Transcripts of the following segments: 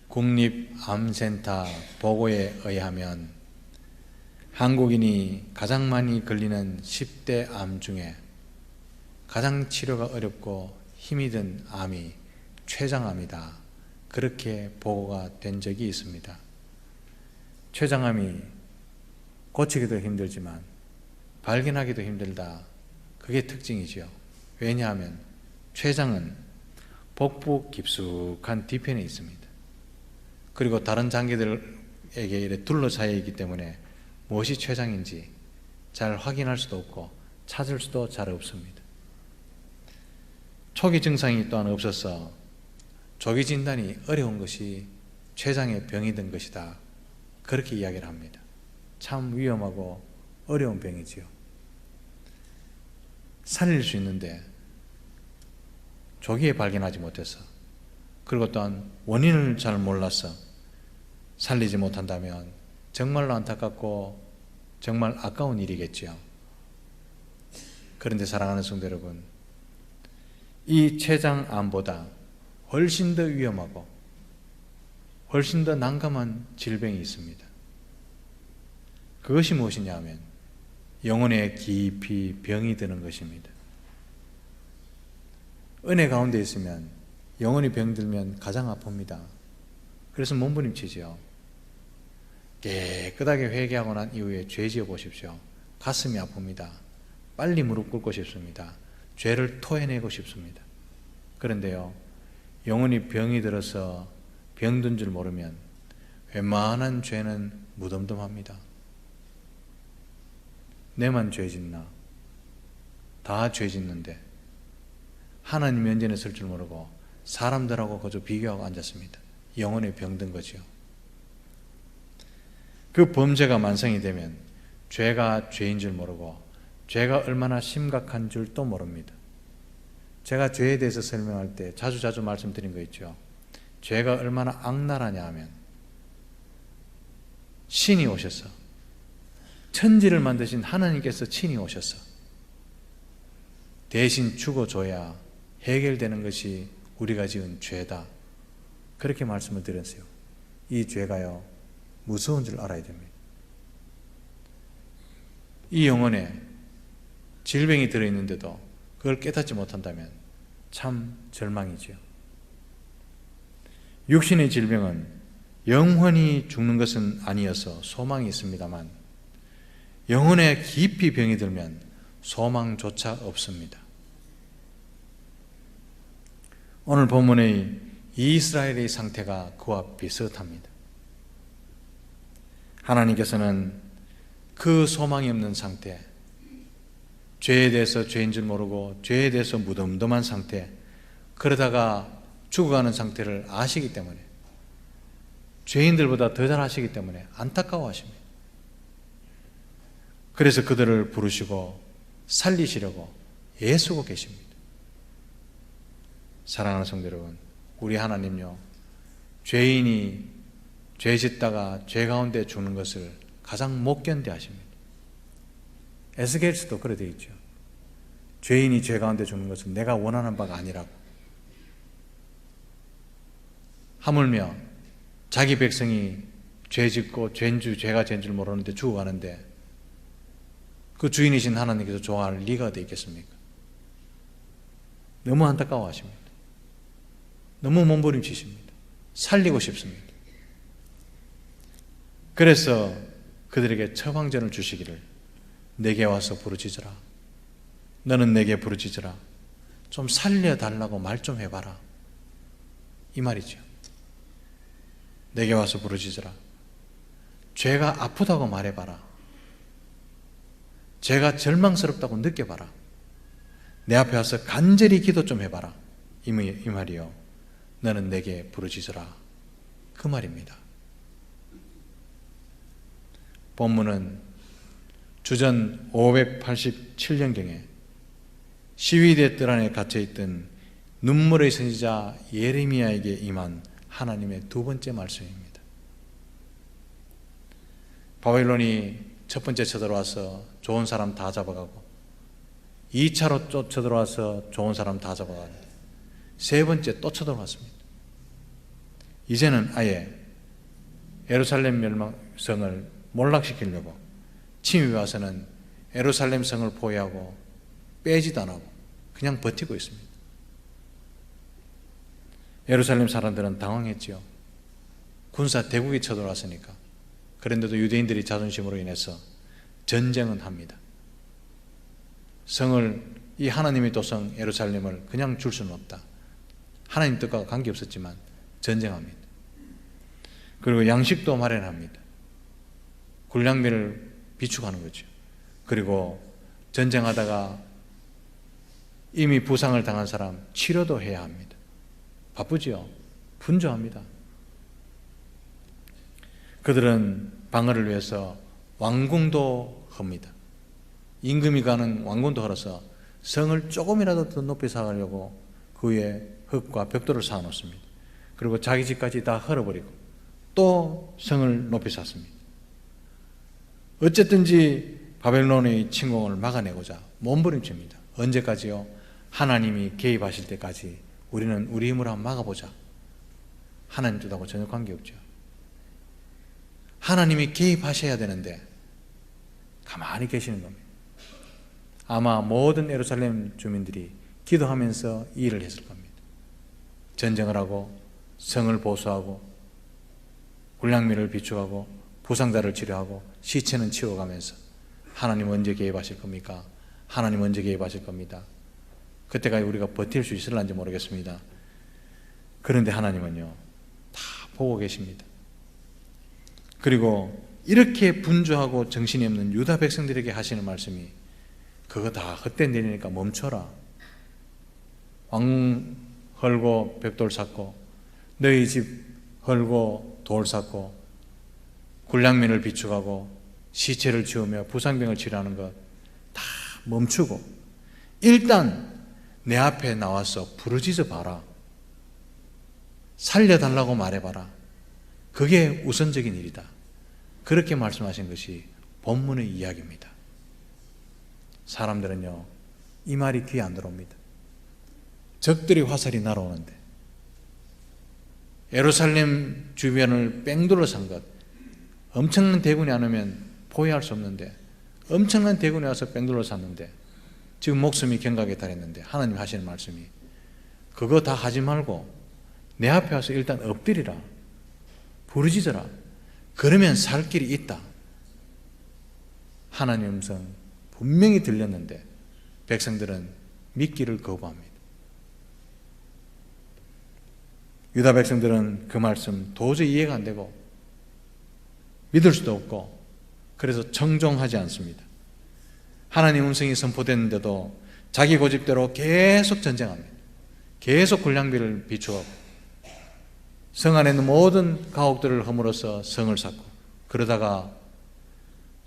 국립암센터 보고에 의하면 한국인이 가장 많이 걸리는 10대 암 중에 가장 치료가 어렵고 힘이 든 암이 췌장암이다. 그렇게 보고가 된 적이 있습니다. 췌장암이 고치기도 힘들지만 발견하기도 힘들다. 그게 특징이죠. 왜냐하면 췌장은 복부 깊숙한 뒤편에 있습니다. 그리고 다른 장기들에게 이렇게 둘러싸여 있기 때문에 무엇이 췌장인지 잘 확인할 수도 없고 찾을 수도 잘 없습니다. 초기 증상이 또한 없어서 조기 진단이 어려운 것이 췌장의 병이 된 것이다. 그렇게 이야기를 합니다. 참 위험하고 어려운 병이지요. 살릴 수 있는데 조기에 발견하지 못해서, 그리고 또한 원인을 잘 몰라서 살리지 못한다면 정말로 안타깝고 정말 아까운 일이겠지요. 그런데 사랑하는 성도 여러분, 이 췌장암보다 훨씬 더 위험하고 훨씬 더 난감한 질병이 있습니다. 그것이 무엇이냐 하면 영혼에 깊이 병이 드는 것입니다. 은혜 가운데 있으면 영혼이 병들면 가장 아픕니다. 그래서 몸부림치죠. 깨끗하게 회개하고 난 이후에 죄 지어 보십시오. 가슴이 아픕니다. 빨리 무릎 꿇고 싶습니다. 죄를 토해내고 싶습니다. 그런데요, 영혼이 병이 들어서 병든 줄 모르면 웬만한 죄는 무덤덤합니다. 내만 죄 짓나? 다 죄 짓는데 하나님 면전에 설 줄 모르고 사람들하고 그저 비교하고 앉았습니다. 영혼에 병든 거지요. 그 범죄가 만성이 되면 죄가 죄인 줄 모르고 죄가 얼마나 심각한 줄도 모릅니다. 제가 죄에 대해서 설명할 때 자주 말씀드린 거 있죠. 죄가 얼마나 악랄하냐 하면 신이 오셔서, 천지를 만드신 하나님께서 친히 오셔서 대신 죽어줘야 해결되는 것이 우리가 지은 죄다. 그렇게 말씀을 드렸어요. 이 죄가요, 무서운 줄 알아야 됩니다. 이 영혼에 질병이 들어있는데도 그걸 깨닫지 못한다면 참 절망이지요. 육신의 질병은 영원히 죽는 것은 아니어서 소망이 있습니다만 영혼에 깊이 병이 들면 소망조차 없습니다. 오늘 본문의 이스라엘의 상태가 그와 비슷합니다. 하나님께서는 그 소망이 없는 상태, 죄에 대해서 죄인 줄 모르고 죄에 대해서 무덤덤한 상태, 그러다가 죽어가는 상태를 아시기 때문에, 죄인들보다 더 잘 아시기 때문에 안타까워하십니다. 그래서 그들을 부르시고 살리시려고 애쓰고 계십니다. 사랑하는 성도 여러분, 우리 하나님요, 죄인이 죄 짓다가 죄 가운데 죽는 것을 가장 못 견뎌 하십니다. 에스겔서도 그래 되어 있죠. 죄인이 죄 가운데 죽는 것은 내가 원하는 바가 아니라고. 하물며 자기 백성이 죄 짓고 죄가 죄인 줄 모르는데 죽어가는데 그 주인이신 하나님께서 좋아할 리가 어디 있겠습니까? 너무 안타까워하십니다. 너무 몸부림치십니다. 살리고 싶습니다. 그래서 그들에게 처방전을 주시기를, 내게 와서 부르짖으라. 너는 내게 부르짖으라. 좀 살려달라고 말 좀 해봐라. 이 말이죠. 내게 와서 부르짖으라. 죄가 아프다고 말해봐라. 죄가 절망스럽다고 느껴봐라. 내 앞에 와서 간절히 기도 좀 해봐라. 이 말이요. 너는 내게 부르짖으라. 그 말입니다. 본문은 주전 587년경에 시위대 뜰 안에 갇혀있던 눈물의 선지자 예레미야에게 임한 하나님의 두 번째 말씀입니다. 바벨론이 첫 번째 쳐들어와서 좋은 사람 다 잡아가고, 2차로 쳐들어와서 좋은 사람 다 잡아가고, 세 번째 또 쳐들어왔습니다. 이제는 아예 예루살렘 멸망성을 몰락시키려고 침입해 와서는 예루살렘 성을 포위하고 빼지도 안 하고 그냥 버티고 있습니다. 예루살렘 사람들은 당황했지요. 군사 대국이 쳐들어왔으니까. 그런데도 유대인들이 자존심으로 인해서 전쟁은 합니다. 성을, 이 하나님의 도성 예루살렘을 그냥 줄 수는 없다. 하나님 뜻과 관계없었지만 전쟁합니다. 그리고 양식도 마련합니다. 군량미를 비축하는 거죠. 그리고 전쟁하다가 이미 부상을 당한 사람 치료도 해야 합니다. 바쁘지요. 분주합니다. 그들은 방어를 위해서 왕궁도 헙니다. 임금이 가는 왕궁도 헐어서 성을 조금이라도 더 높이 쌓으려고 그 위에 흙과 벽돌을 쌓아놓습니다. 그리고 자기 집까지 다 헐어버리고 또 성을 높이 쌓습니다. 어쨌든지 바벨론의 침공을 막아내고자 몸부림칩니다. 언제까지요? 하나님이 개입하실 때까지 우리는 우리 힘으로 한번 막아보자. 하나님 뜻하고 전혀 관계없죠. 하나님이 개입하셔야 되는데 가만히 계시는 겁니다. 아마 모든 예루살렘 주민들이 기도하면서 이 일을 했을 겁니다. 전쟁을 하고 성을 보수하고 군량미를 비축하고 부상자를 치료하고 시체는 치워가면서 하나님 언제 개입하실 겁니까? 하나님 언제 개입하실 겁니다. 그때까지 우리가 버틸 수 있을런지 모르겠습니다. 그런데 하나님은요 다 보고 계십니다. 그리고 이렇게 분주하고 정신이 없는 유다 백성들에게 하시는 말씀이 그거 다 헛된 일이니까 멈춰라. 왕궁 헐고 벽돌 쌓고 너희 집 헐고 돌 쌓고 군량민을 비축하고 시체를 치우며 부상병을 치료하는 것 다 멈추고 일단 내 앞에 나와서 부르짖어 봐라. 살려달라고 말해봐라. 그게 우선적인 일이다. 그렇게 말씀하신 것이 본문의 이야기입니다. 사람들은요 이 말이 귀에 안 들어옵니다. 적들이 화살이 날아오는데 예루살렘 주변을 뺑둘러싼 것, 엄청난 대군이 안 오면 포위할 수 없는데 엄청난 대군이 와서 뺑둘러쌌는데 지금 목숨이 경각에 달했는데 하나님 하시는 말씀이 그거 다 하지 말고 내 앞에 와서 일단 엎드리라. 부르짖어라. 그러면 살 길이 있다. 하나님의 음성 분명히 들렸는데 백성들은 믿기를 거부합니다. 유다 백성들은 그 말씀 도저히 이해가 안 되고 믿을 수도 없고 그래서 청종하지 않습니다. 하나님 음성이 선포됐는데도 자기 고집대로 계속 전쟁합니다. 계속 군량비를 비추고 성 안에 있는 모든 가옥들을 허물어서 성을 쌓고 그러다가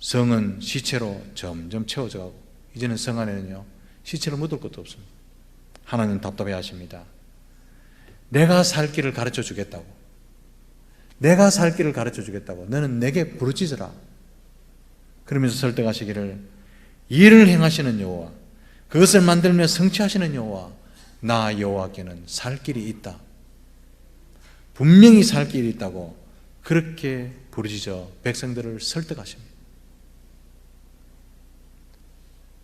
성은 시체로 점점 채워져 가고 이제는 성 안에는요 시체를 묻을 것도 없습니다. 하나님 답답해 하십니다. 내가 살 길을 가르쳐 주겠다고. 내가 살 길을 가르쳐 주겠다고. 너는 내게 부르짖으라. 그러면서 설득하시기를 일을 행하시는 여호와, 그것을 만들며 성취하시는 여호와, 나 여호와께는 살 길이 있다. 분명히 살 길이 있다고 그렇게 부르짖어 백성들을 설득하십니다.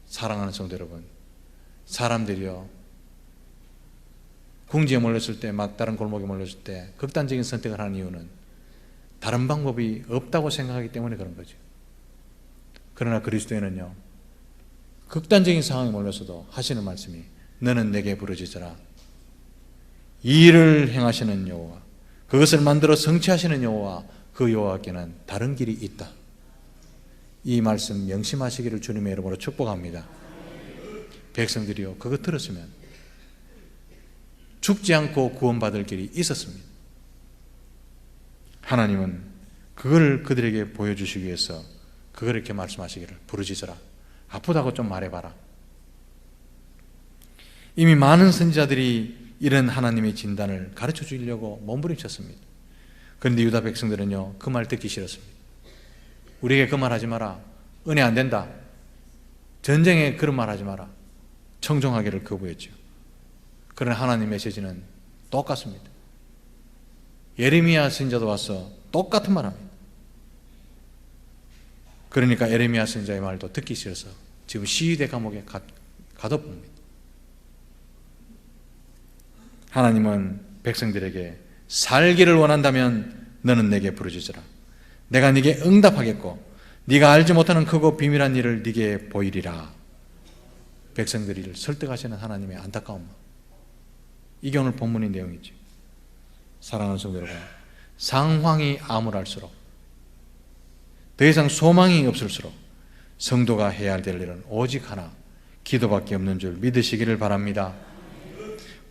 사랑하는 성도 여러분, 사람들이요 궁지에 몰렸을 때, 막다른 골목에 몰렸을 때 극단적인 선택을 하는 이유는 다른 방법이 없다고 생각하기 때문에 그런 거죠. 그러나 그리스도인은요 극단적인 상황에 몰렸어도 하시는 말씀이 너는 내게 부르짖으라. 이 일을 행하시는 여호와, 그것을 만들어 성취하시는 여호와, 그 여호와께는 다른 길이 있다. 이 말씀 명심하시기를 주님의 이름으로 축복합니다. 백성들이요 그거 들었으면 죽지 않고 구원받을 길이 있었습니다. 하나님은 그걸 그들에게 보여주시기 위해서 그걸 이렇게 말씀하시기를 부르짖으라. 아프다고 좀 말해봐라. 이미 많은 선지자들이 이런 하나님의 진단을 가르쳐 주려고 몸부림쳤습니다. 그런데 유다 백성들은요 그 말 듣기 싫었습니다. 우리에게 그 말 하지 마라. 은혜 안 된다. 전쟁에 그런 말 하지 마라. 청종하기를 거부했죠. 그러나 하나님 메시지는 똑같습니다. 예레미야 선지자도 와서 똑같은 말 합니다. 그러니까 예레미야 선지자의 말도 듣기 싫어서 지금 시위대 감옥에 가둬봅니다. 하나님은 백성들에게 살기를 원한다면 너는 내게 부르짖으라. 내가 네게 응답하겠고 네가 알지 못하는 크고 비밀한 일을 네게 보이리라. 백성들을 설득하시는 하나님의 안타까움. 이게 오늘 본문의 내용이죠. 사랑하는 성도 여러분, 상황이 암울할수록, 더 이상 소망이 없을수록 성도가 해야 할 일은 오직 하나, 기도밖에 없는 줄 믿으시기를 바랍니다.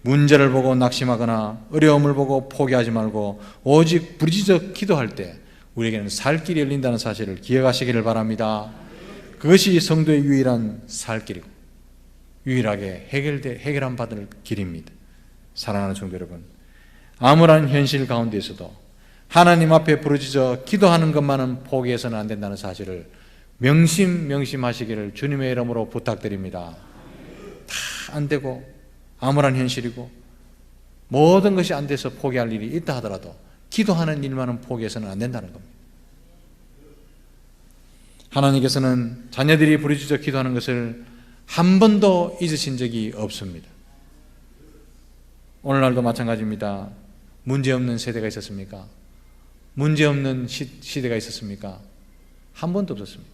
문제를 보고 낙심하거나 어려움을 보고 포기하지 말고 오직 부르짖어 기도할 때 우리에게는 살 길이 열린다는 사실을 기억하시기를 바랍니다. 그것이 성도의 유일한 살 길이고 유일하게 해결함 받을 길입니다. 사랑하는 성도 여러분, 암울한 현실 가운데에서도 하나님 앞에 부르짖어 기도하는 것만은 포기해서는 안 된다는 사실을 명심하시기를 주님의 이름으로 부탁드립니다. 다 안 되고 암울한 현실이고 모든 것이 안 돼서 포기할 일이 있다 하더라도 기도하는 일만은 포기해서는 안 된다는 겁니다. 하나님께서는 자녀들이 부르짖어 기도하는 것을 한 번도 잊으신 적이 없습니다. 오늘날도 마찬가지입니다. 문제없는 세대가 있었습니까? 문제없는 시대가 있었습니까? 한 번도 없었습니다.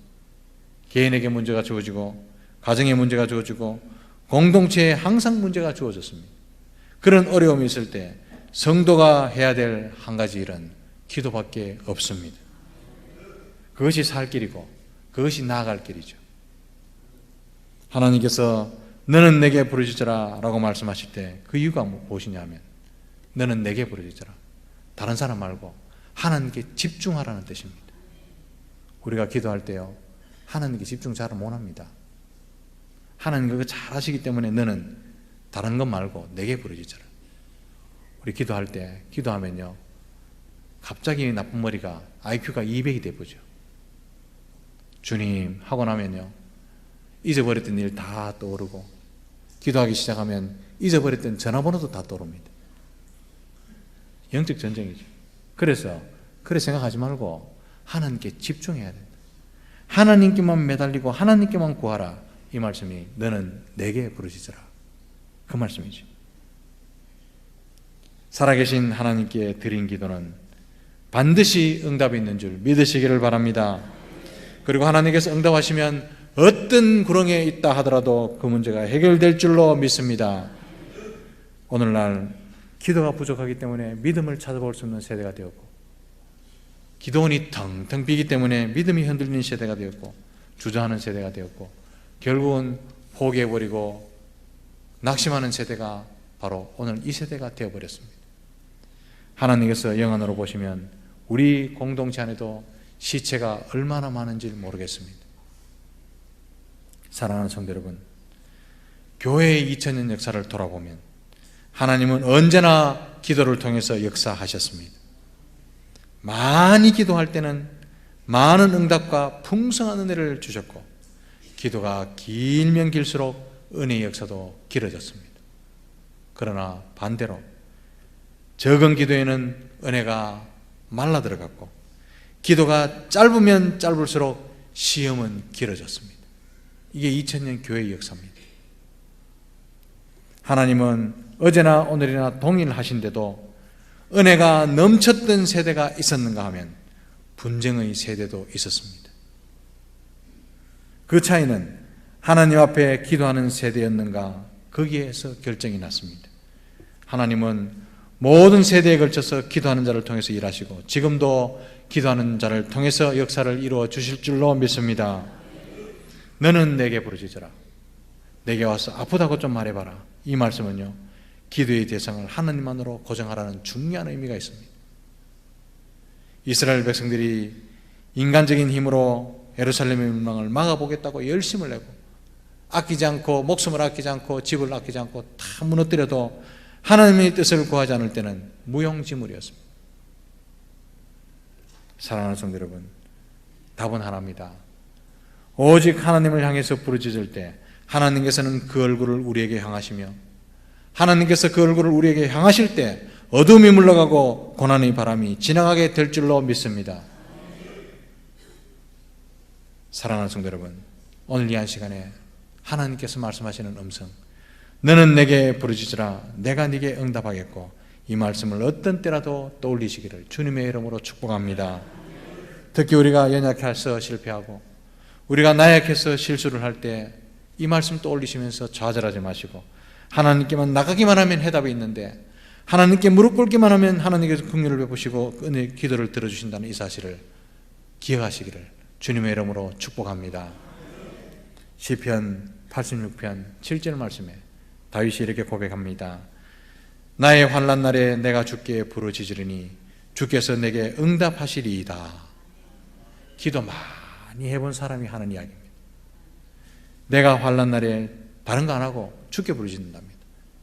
개인에게 문제가 주어지고 가정에 문제가 주어지고 공동체에 항상 문제가 주어졌습니다. 그런 어려움이 있을 때 성도가 해야 될 한 가지 일은 기도밖에 없습니다. 그것이 살 길이고 그것이 나아갈 길이죠. 하나님께서 너는 내게 부르짖으라 라고 말씀하실 때 그 이유가 무엇이냐면 너는 내게 부르짖으라, 다른 사람 말고 하나님께 집중하라는 뜻입니다. 우리가 기도할 때요, 하나님께 집중 잘 못합니다. 하나님 그거 잘 하시기 때문에 너는 다른 것 말고 내게 부르짖으라. 우리 기도할 때 기도하면요 갑자기 나쁜 머리가 IQ가 200이 돼보죠. 주님 하고 나면요 잊어버렸던 일 다 떠오르고 기도하기 시작하면 잊어버렸던 전화번호도 다 떠오릅니다. 영적 전쟁이죠. 그래서 그래 생각하지 말고 하나님께 집중해야 된다. 하나님께만 매달리고 하나님께만 구하라. 이 말씀이 너는 내게 부르짖으라 그 말씀이죠. 살아계신 하나님께 드린 기도는 반드시 응답이 있는 줄 믿으시기를 바랍니다. 그리고 하나님께서 응답하시면 어떤 구렁에 있다 하더라도 그 문제가 해결될 줄로 믿습니다. 오늘날 기도가 부족하기 때문에 믿음을 찾아볼 수 없는 세대가 되었고 기도원이 텅텅 비기 때문에 믿음이 흔들리는 세대가 되었고 주저하는 세대가 되었고 결국은 포기해버리고 낙심하는 세대가 바로 오늘 이 세대가 되어버렸습니다. 하나님께서 영안으로 보시면 우리 공동체 안에도 시체가 얼마나 많은지 모르겠습니다. 사랑하는 성도 여러분, 교회의 2000년 역사를 돌아보면 하나님은 언제나 기도를 통해서 역사하셨습니다. 많이 기도할 때는 많은 응답과 풍성한 은혜를 주셨고 기도가 길면 길수록 은혜의 역사도 길어졌습니다. 그러나 반대로 적은 기도에는 은혜가 말라 들어갔고 기도가 짧으면 짧을수록 시험은 길어졌습니다. 이게 2000년 교회의 역사입니다. 하나님은 어제나 오늘이나 동일하신데도 은혜가 넘쳤던 세대가 있었는가 하면 분쟁의 세대도 있었습니다. 그 차이는 하나님 앞에 기도하는 세대였는가 거기에서 결정이 났습니다. 하나님은 모든 세대에 걸쳐서 기도하는 자를 통해서 일하시고 지금도 기도하는 자를 통해서 역사를 이루어 주실 줄로 믿습니다. 너는 내게 부르짖으라. 내게 와서 아프다고 좀 말해봐라. 이 말씀은요 기도의 대상을 하나님만으로 고정하라는 중요한 의미가 있습니다. 이스라엘 백성들이 인간적인 힘으로 예루살렘의 멸망을 막아보겠다고 열심을 내고 아끼지 않고 목숨을 아끼지 않고 집을 아끼지 않고 다 무너뜨려도 하나님의 뜻을 구하지 않을 때는 무용지물이었습니다. 사랑하는 성도 여러분, 답은 하나입니다. 오직 하나님을 향해서 부르짖을 때 하나님께서는 그 얼굴을 우리에게 향하시며 하나님께서 그 얼굴을 우리에게 향하실 때 어둠이 물러가고 고난의 바람이 지나가게 될 줄로 믿습니다. 사랑하는 성도 여러분, 오늘 이 한 시간에 하나님께서 말씀하시는 음성, 너는 내게 부르짖으라 내가 네게 응답하겠고, 이 말씀을 어떤 때라도 떠올리시기를 주님의 이름으로 축복합니다. 특히 우리가 연약해서 실패하고 우리가 나약해서 실수를 할 때 이 말씀 떠올리시면서 좌절하지 마시고, 하나님께만 나가기만 하면 해답이 있는데, 하나님께 무릎 꿇기만 하면 하나님께서 긍휼을 베푸시고 은혜 기도를 들어주신다는 이 사실을 기억하시기를 주님의 이름으로 축복합니다. 시편 86편 7절 말씀에 다윗이 이렇게 고백합니다. 나의 환난 날에 내가 주께 부르짖으리니 주께서 내게 응답하시리이다. 기도 많이 해본 사람이 하는 이야기입니다. 내가 환난 날에 다른 거 안 하고 주께 부르짖는답니다.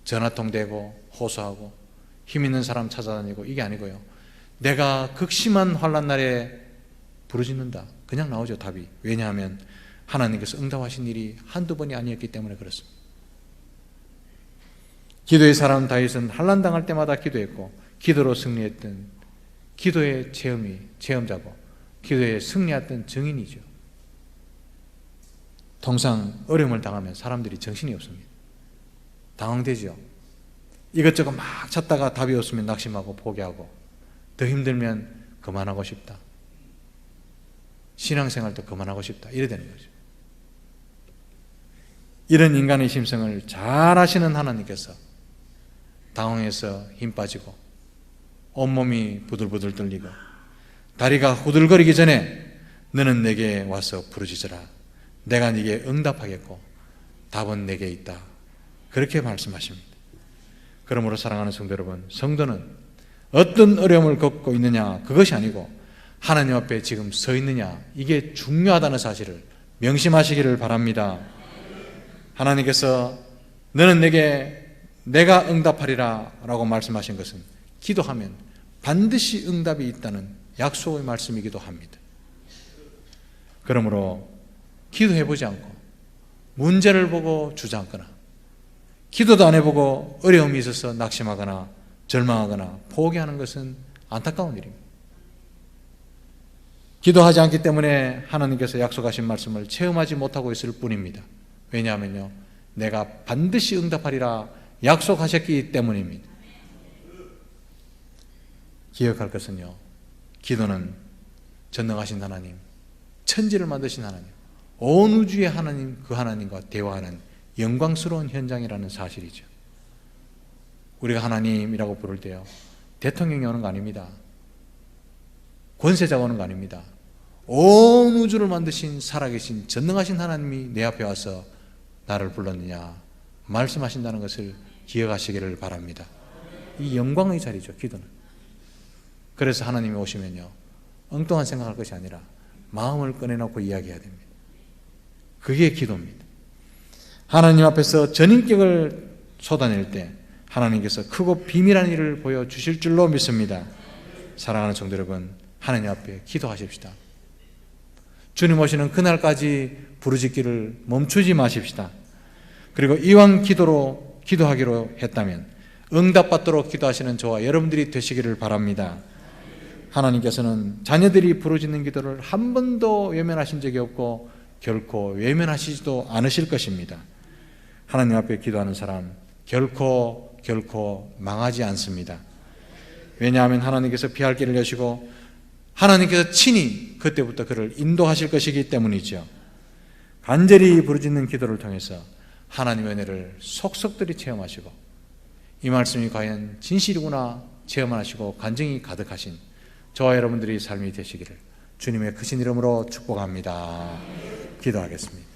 전화통 대고 호소하고 힘 있는 사람 찾아다니고 이게 아니고요. 내가 극심한 환난 날에 부르짖는다. 그냥 나오죠, 답이. 왜냐하면 하나님께서 응답하신 일이 한두 번이 아니었기 때문에 그렇습니다. 기도의 사람 다윗은 환난 당할 때마다 기도했고, 기도로 승리했던 기도의 체험자고 기도에 승리했던 증인이죠. 통상 어려움을 당하면 사람들이 정신이 없습니다. 당황되죠. 이것저것 막 찾다가 답이 없으면 낙심하고 포기하고, 더 힘들면 그만하고 싶다, 신앙생활도 그만하고 싶다, 이래 되는 거죠. 이런 인간의 심성을 잘 아시는 하나님께서 당황해서 힘 빠지고 온몸이 부들부들 떨리고 다리가 후들거리기 전에 너는 내게 와서 부르짖으라 내가 네게 응답하겠고 답은 내게 있다, 그렇게 말씀하십니다. 그러므로 사랑하는 성도 여러분, 성도는 어떤 어려움을 겪고 있느냐 그것이 아니고 하나님 앞에 지금 서 있느냐, 이게 중요하다는 사실을 명심하시기를 바랍니다. 하나님께서 너는 내가 응답하리라 라고 말씀하신 것은 기도하면 반드시 응답이 있다는 약속의 말씀이기도 합니다. 그러므로 기도해보지 않고 문제를 보고 주저앉거나 기도도 안 해보고 어려움이 있어서 낙심하거나 절망하거나 포기하는 것은 안타까운 일입니다. 기도하지 않기 때문에 하나님께서 약속하신 말씀을 체험하지 못하고 있을 뿐입니다. 왜냐하면요, 내가 반드시 응답하리라 약속하셨기 때문입니다. 기억할 것은요, 기도는 전능하신 하나님, 천지를 만드신 하나님, 온 우주의 하나님, 그 하나님과 대화하는 영광스러운 현장이라는 사실이죠. 우리가 하나님이라고 부를 때요, 대통령이 오는 거 아닙니다. 권세자가 오는 거 아닙니다. 온 우주를 만드신 살아계신 전능하신 하나님이 내 앞에 와서 나를 불렀느냐 말씀하신다는 것을 기억하시기를 바랍니다. 이 영광의 자리죠, 기도는. 그래서 하나님이 오시면요, 엉뚱한 생각할 것이 아니라 마음을 꺼내놓고 이야기해야 됩니다. 그게 기도입니다. 하나님 앞에서 전인격을 쏟아낼 때 하나님께서 크고 비밀한 일을 보여주실 줄로 믿습니다. 사랑하는 성도 여러분, 하나님 앞에 기도하십시다. 주님 오시는 그날까지 부르짖기를 멈추지 마십시다. 그리고 이왕 기도하기로 했다면 응답받도록 기도하시는 저와 여러분들이 되시기를 바랍니다. 하나님께서는 자녀들이 부르짖는 기도를 한 번도 외면하신 적이 없고 결코 외면하시지도 않으실 것입니다. 하나님 앞에 기도하는 사람 결코 망하지 않습니다. 왜냐하면 하나님께서 피할 길을 여시고 하나님께서 친히 그때부터 그를 인도하실 것이기 때문이죠. 간절히 부르짖는 기도를 통해서 하나님의 은혜를 속속들이 체험하시고 이 말씀이 과연 진실이구나 체험하시고 간증이 가득하신 저와 여러분들의 삶이 되시기를 주님의 크신 이름으로 축복합니다. 기도하겠습니다.